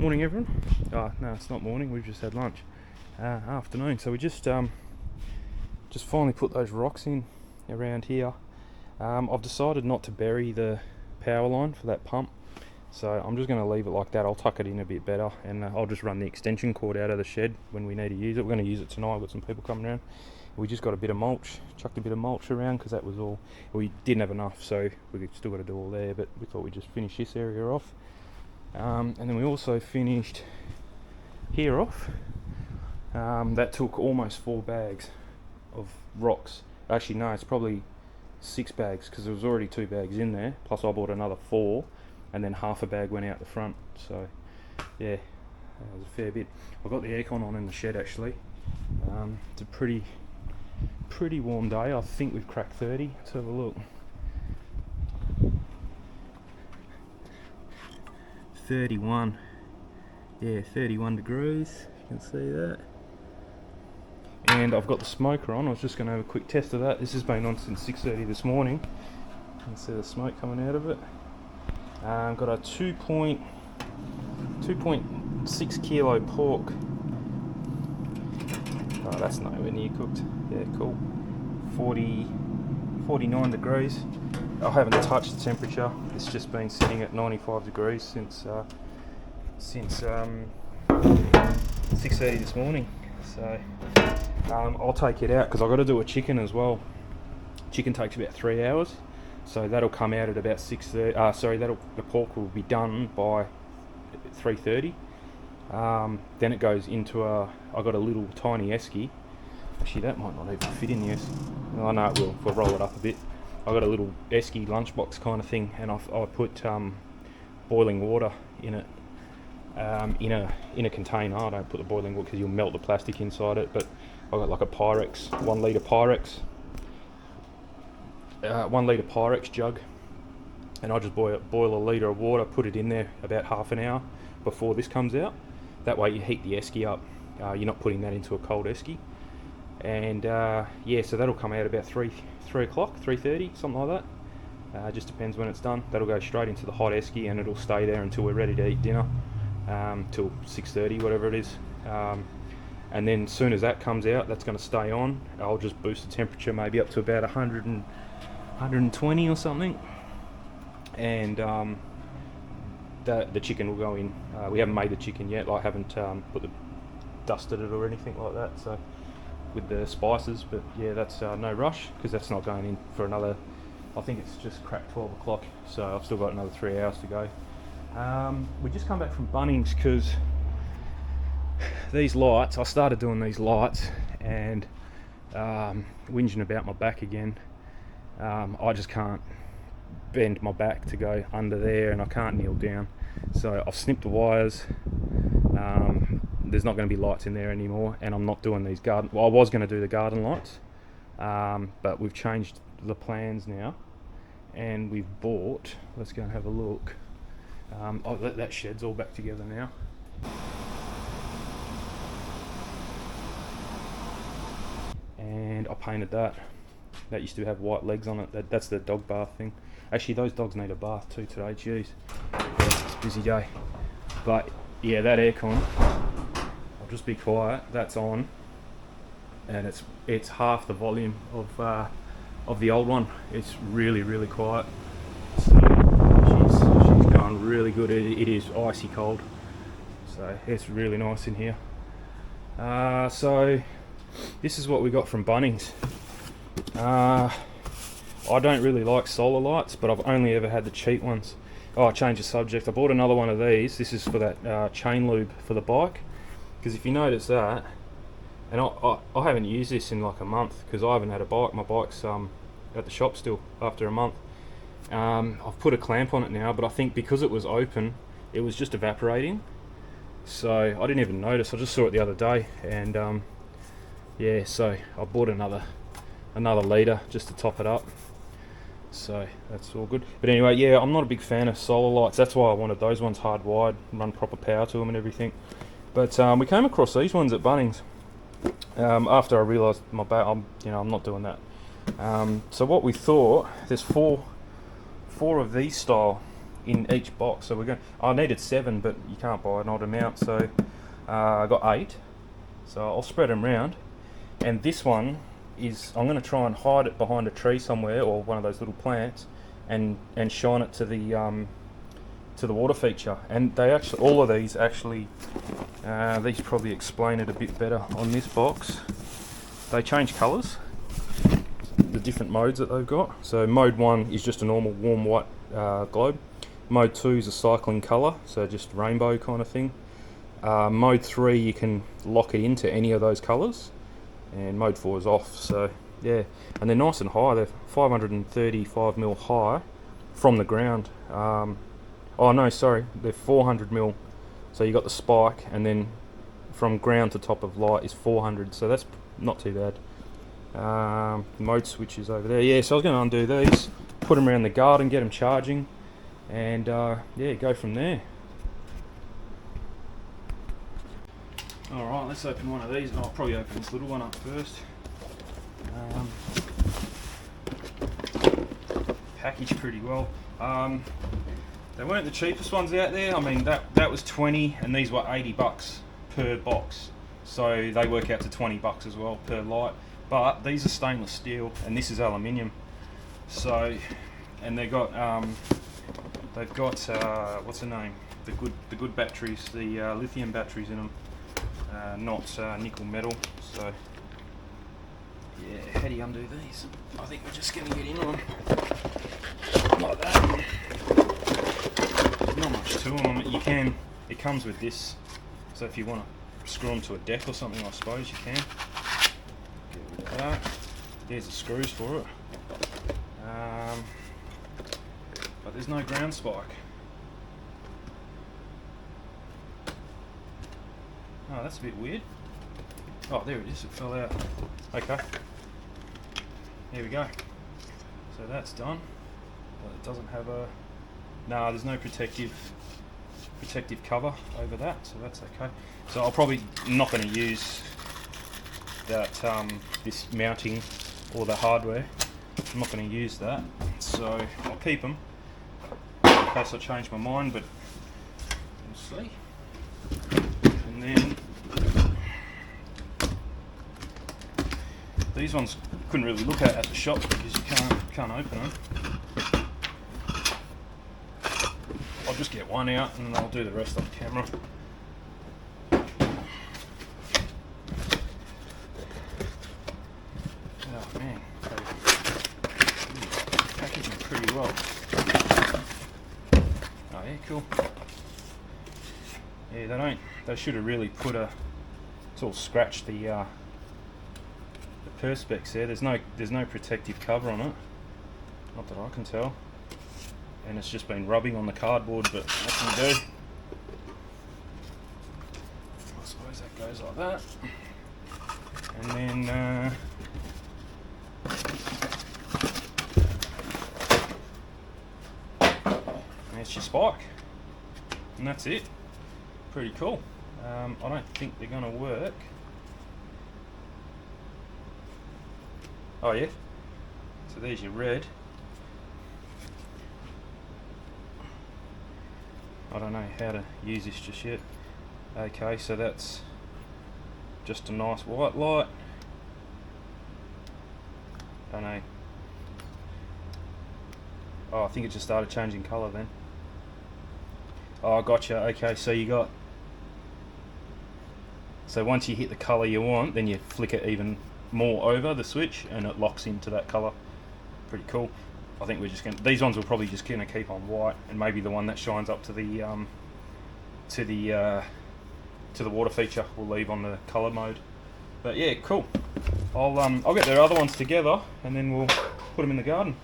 Morning everyone. No, it's not morning, we've just had lunch. Afternoon. So we just finally put those rocks in around here. I've decided not to bury the power line for that pump, so I'm just going to leave it like that. I'll tuck it in a bit better, and I'll just run the extension cord out of the shed when we need to use it. We're going to use it tonight. We've got some people coming around. We just got a bit of mulch, chucked a bit of mulch around because that was all. We didn't have enough, so we still got to do all there, but we thought we'd just finish this area off. And then we also finished here off. That took almost 4 bags of rocks. Actually no, it's probably 6 bags because there was already 2 bags in there, plus I bought another 4, and then half a bag went out the front. So yeah, that was a fair bit. I've got the aircon on in the shed actually. It's a pretty warm day. I think we've cracked 30. Let's have a look. 31. Yeah, 31 degrees. You can see that. And I've got the smoker on. I was just going to have a quick test of that. This has been on since 6:30 this morning. You can see the smoke coming out of it. Got a 2.6 kilo pork. Oh, that's nowhere near cooked. Yeah, cool. 49 degrees. I haven't touched the temperature. It's just been sitting at 95 degrees since 6:30 this morning. So I'll take it out because I've got to do a chicken as well. Chicken takes about 3 hours, so that'll come out at about 6:30. The pork will be done by 3:30. Then it goes into I've got a little tiny esky. Actually, that might not even fit in the esky. Oh no, it will. We'll roll it up a bit. I've got a little esky lunchbox kind of thing, and I put boiling water in it, in a container. I don't put the boiling water because you'll melt the plastic inside it, but I've got like a Pyrex, 1 litre Pyrex, 1 litre Pyrex jug, and I just boil a litre of water, put it in there about half an hour before this comes out. That way you heat the esky up. You're not putting that into a cold esky. And yeah, so that'll come out about 3 o'clock, 3:30, something like that. Just depends when it's done. That'll go straight into the hot esky, and it'll stay there until we're ready to eat dinner, till 6:30, whatever it is. And then as soon as that comes out, that's going to stay on. I'll just boost the temperature maybe up to about 120 or something, and the chicken will go in. We haven't made the chicken yet. I haven't dusted it or anything like that, so with the spices, but yeah, that's no rush because that's not going in for another, I think it's just cracked 12 o'clock, so I've still got another 3 hours to go. We just come back from Bunnings because these lights, I started doing these lights and whinging about my back again. I just can't bend my back to go under there, and I can't kneel down, so I've snipped the wires. There's not going to be lights in there anymore, and I'm not doing these garden. Well, I was going to do the garden lights, but we've changed the plans now, and we've bought. Let's go and have a look. That shed's all back together now. And I painted that. That used to have white legs on it. That's the dog bath thing. Actually, those dogs need a bath too today. Jeez, it's a busy day. But yeah, that aircon. Just be quiet. That's on, and it's half the volume of the old one. It's really quiet. So she's going really good. It is icy cold, so it's really nice in here. So this is what we got from Bunnings. I don't really like solar lights, but I've only ever had the cheap ones. Oh, I changed the subject. I bought another one of these. This is for that chain lube for the bike. Because if you notice that, and I haven't used this in like a month because I haven't had a bike. My bike's at the shop still after a month. I've put a clamp on it now, but I think because it was open, it was just evaporating. So I didn't even notice. I just saw it the other day, and yeah, so I bought another litre just to top it up. So that's all good. But anyway, yeah, I'm not a big fan of solar lights. That's why I wanted those ones hardwired, run proper power to them and everything. But we came across these ones at Bunnings after I realised my back. I'm not doing that. So what we thought, there's four of these style in each box. So I needed 7, but you can't buy an odd amount, so I got 8. So I'll spread them round. And this one is, I'm going to try and hide it behind a tree somewhere or one of those little plants, and shine it to the water feature. And they actually, all of these actually, these probably explain it a bit better on this box. They change colours, the different modes that they've got. So mode 1 is just a normal warm white globe. Mode 2 is a cycling colour, so just rainbow kind of thing. Mode 3 you can lock it into any of those colours, and mode 4 is off. So yeah, and they're nice and high. They're 535mm high from the ground. Oh no, sorry, they're 400mm. So you got the spike, and then from ground to top of light is 400. So that's not too bad. Mode switches over there. Yeah, so I was going to undo these, put them around the garden, get them charging, and yeah, go from there. Alright, let's open one of these. I'll probably open this little one up first. Packaged pretty well. They weren't the cheapest ones out there. I mean, that was 20, and these were $80 per box. So they work out to $20 as well per light. But these are stainless steel, and this is aluminium. So, and they've got what's the name? The good batteries, the lithium batteries in them, not nickel metal. So yeah, how do you undo these? I think we're just going to get in on like that. Not much to them. You can. It comes with this. So if you want to screw them to a deck or something, I suppose you can. Get rid of that. There's the screws for it. But there's no ground spike. Oh, that's a bit weird. Oh, there it is. It fell out. Okay. There we go. So that's done. But it doesn't have a... No, there's no protective cover over that, so that's okay. So I'll probably not going to use that this mounting or the hardware. I'm not going to use that, so I'll keep them in case I change my mind, but we'll see. And then these ones couldn't really look at the shop because you can't open them. I'll just get one out and I'll do the rest on camera. Oh man, packaging pretty well. Oh yeah, cool. Yeah, they should have really put it's all scratched the perspex there. There's no protective cover on it. Not that I can tell. And it's just been rubbing on the cardboard, but what can you do? I suppose that goes like that. And then there's your spike. And that's it. Pretty cool. I don't think they're going to work. Oh yeah. So there's your red. I don't know how to use this just yet. Okay, so that's just a nice white light. Don't know. Oh, I think it just started changing colour then. Oh, gotcha. Okay, so you got... So once you hit the colour you want, then you flick it even more over the switch and it locks into that colour. Pretty cool. I think we're just going to... These ones will probably just going to keep on white, and maybe the one that shines up to the water feature we'll leave on the colour mode. But yeah, cool. I'll get the other ones together and then we'll put them in the garden.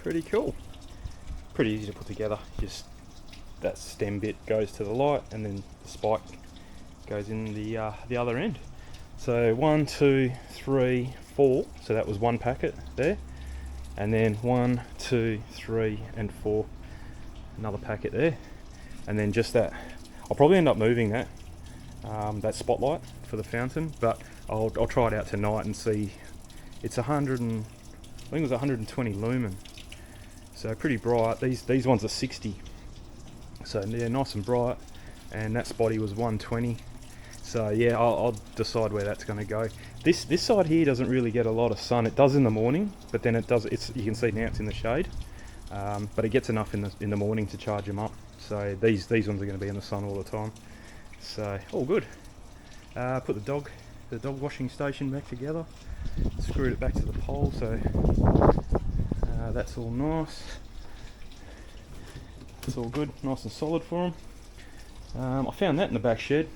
Pretty cool. Pretty easy to put together. Just that stem bit goes to the light and then the spike goes in the other end. So 1, 2, 3, 4. So that was one packet there, and then 1, 2, 3, and 4. Another packet there. and then just that. I'll probably end up moving that that spotlight for the fountain, but I'll try it out tonight and see. It's 100 and I think it was 120 lumen, so pretty bright. These ones are 60, so yeah, nice and bright. And that spotty was 120. So yeah, I'll decide where that's going to go. This side here doesn't really get a lot of sun. It does in the morning, but then it does. You can see now it's in the shade, but it gets enough in the morning to charge them up. So these ones are going to be in the sun all the time. So all good. Put the dog washing station back together. Screwed it back to the pole, so that's all nice. It's all good, nice and solid for them. I found that in the back shed.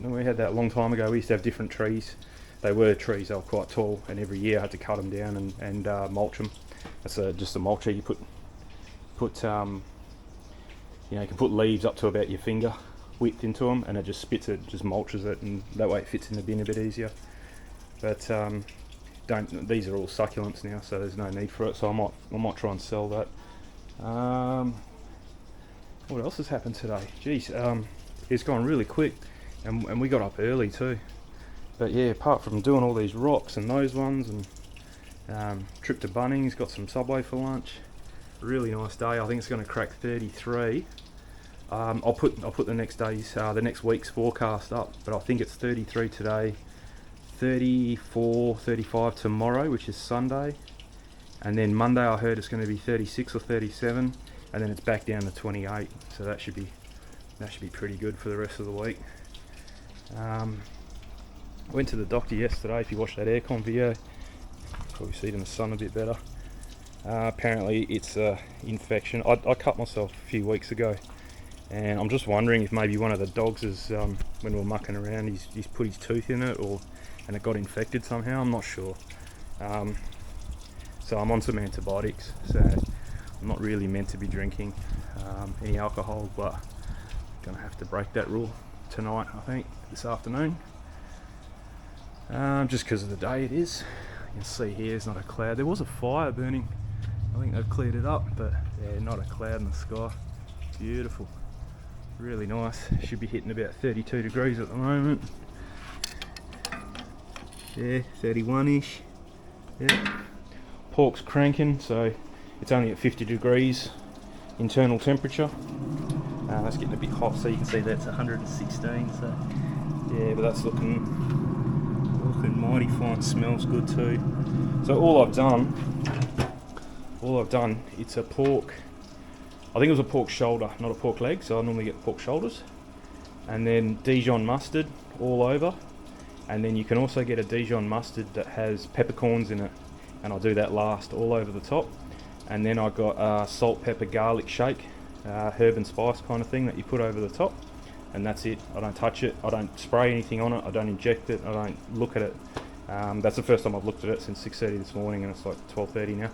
We had that a long time ago. We used to have different trees. They were quite tall, and every year I had to cut them down and mulch them. That's just a mulcher. You put you can put leaves up to about your finger width into them, and it just spits it, just mulches it, and that way it fits in the bin a bit easier. But these are all succulents now, so there's no need for it. So I might try and sell that. What else has happened today? Jeez, it's gone really quick, and we got up early too. But yeah, apart from doing all these rocks and those ones, and trip to Bunnings, got some Subway for lunch. Really nice day. I think it's going to crack 33. I'll put the next week's forecast up, but I think it's 33 today, 34, 35 tomorrow, which is Sunday, and then Monday I heard it's going to be 36 or 37, and then it's back down to 28. So that should be pretty good for the rest of the week. I went to the doctor yesterday. If you watched that aircon video, probably see it in the sun a bit better. Apparently it's an infection. I cut myself a few weeks ago, and I'm just wondering if maybe one of the dogs is, when we were mucking around, he's put his tooth in it, and it got infected somehow. I'm not sure. So I'm on some antibiotics, so I'm not really meant to be drinking any alcohol, but I'm gonna have to break that rule tonight, I think, this afternoon, just because of the day it is. You can see here there's not a cloud. There was a fire burning. I think they've cleared it up, but yeah, not a cloud in the sky. Beautiful, really nice. Should be hitting about 32 degrees at the moment. Yeah, 31-ish. Yeah. Pork's cranking, so it's only at 50 degrees internal temperature. That's getting a bit hot, so you can see that's 116. So yeah, but that's looking mighty fine. Smells good too. So all I've done, it's a pork. I think it was a pork shoulder, not a pork leg. So I normally get pork shoulders, and then Dijon mustard all over. And then you can also get a Dijon mustard that has peppercorns in it, and I'll do that last, all over the top. And then I got salt, pepper, garlic shake, herb and spice kind of thing that you put over the top, and that's it. I don't touch it, I don't spray anything on it, I don't inject it, I don't look at it. That's the first time I've looked at it since 6:30 this morning, and it's like 12:30 now.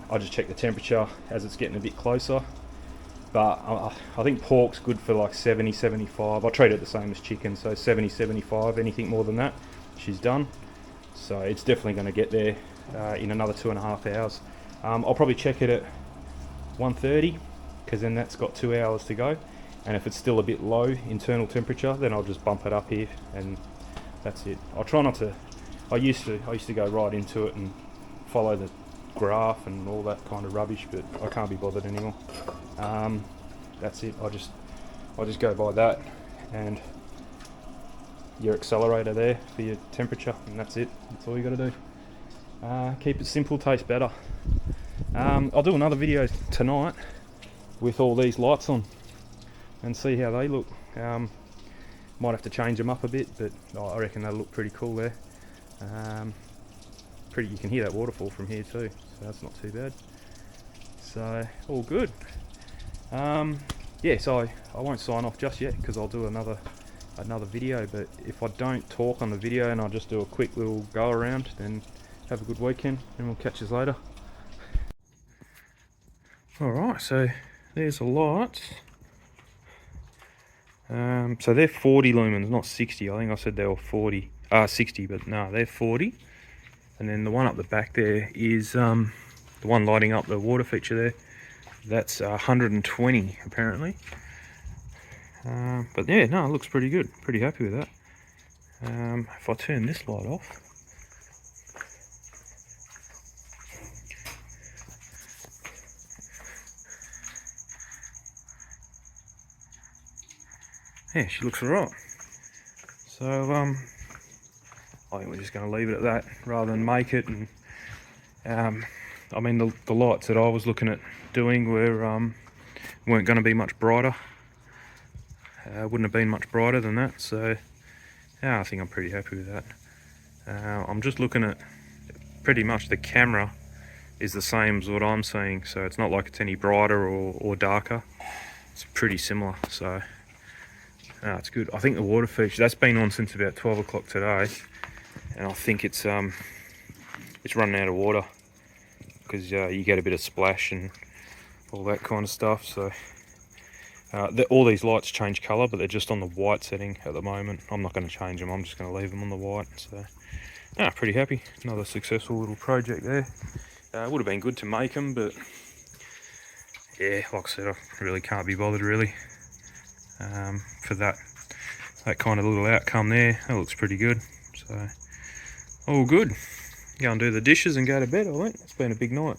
I just check the temperature as it's getting a bit closer. But I think pork's good for like 70, 75. I treat it the same as chicken, so 70, 75. Anything more than that, she's done. So it's definitely going to get there in another 2.5 hours. I'll probably check it at 1:30, because then that's got 2 hours to go. And if it's still a bit low internal temperature, then I'll just bump it up here, and that's it. I'll try not to. I used to go right into it and follow the graph and all that kind of rubbish, but I can't be bothered anymore. That's it. I just go by that, and your accelerator there for your temperature, and that's it. That's all you got to do. Keep it simple, tastes better. I'll do another video tonight with all these lights on and see how they look. Might have to change them up a bit, but I reckon they'll look pretty cool there. You can hear that waterfall from here too, so that's not too bad. So all good. Yeah, so I won't sign off just yet, because I'll do another video. But if I don't talk on the video and I'll just do a quick little go around, then have a good weekend, and we'll catch you later. Alright, so there's the lights. So they're 40 lumens, not 60. I think I said they were 60, but no, they're 40. And then the one up the back there is the one lighting up the water feature there. That's 120 apparently. But yeah, no, it looks pretty good. Pretty happy with that. If I turn this light off, yeah, she looks alright. So I think we're just going to leave it at that rather than make it. And I mean, the lights that I was looking at doing weren't going to be much brighter. Wouldn't have been much brighter than that. So yeah, I think I'm pretty happy with that. I'm just looking at pretty much the camera is the same as what I'm seeing, so it's not like it's any brighter or darker. It's pretty similar, so it's good. I think the water feature, that's been on since about 12 o'clock today, and I think it's running out of water because you get a bit of splash and all that kind of stuff. So all these lights change colour, but they're just on the white setting at the moment. I'm not going to change them, I'm just going to leave them on the white. So pretty happy. Another successful little project there. Would have been good to make them, but yeah, like I said, I really can't be bothered really for that kind of little outcome there. That looks pretty good. So all good. Go and do the dishes and go to bed, I think. It's been a big night.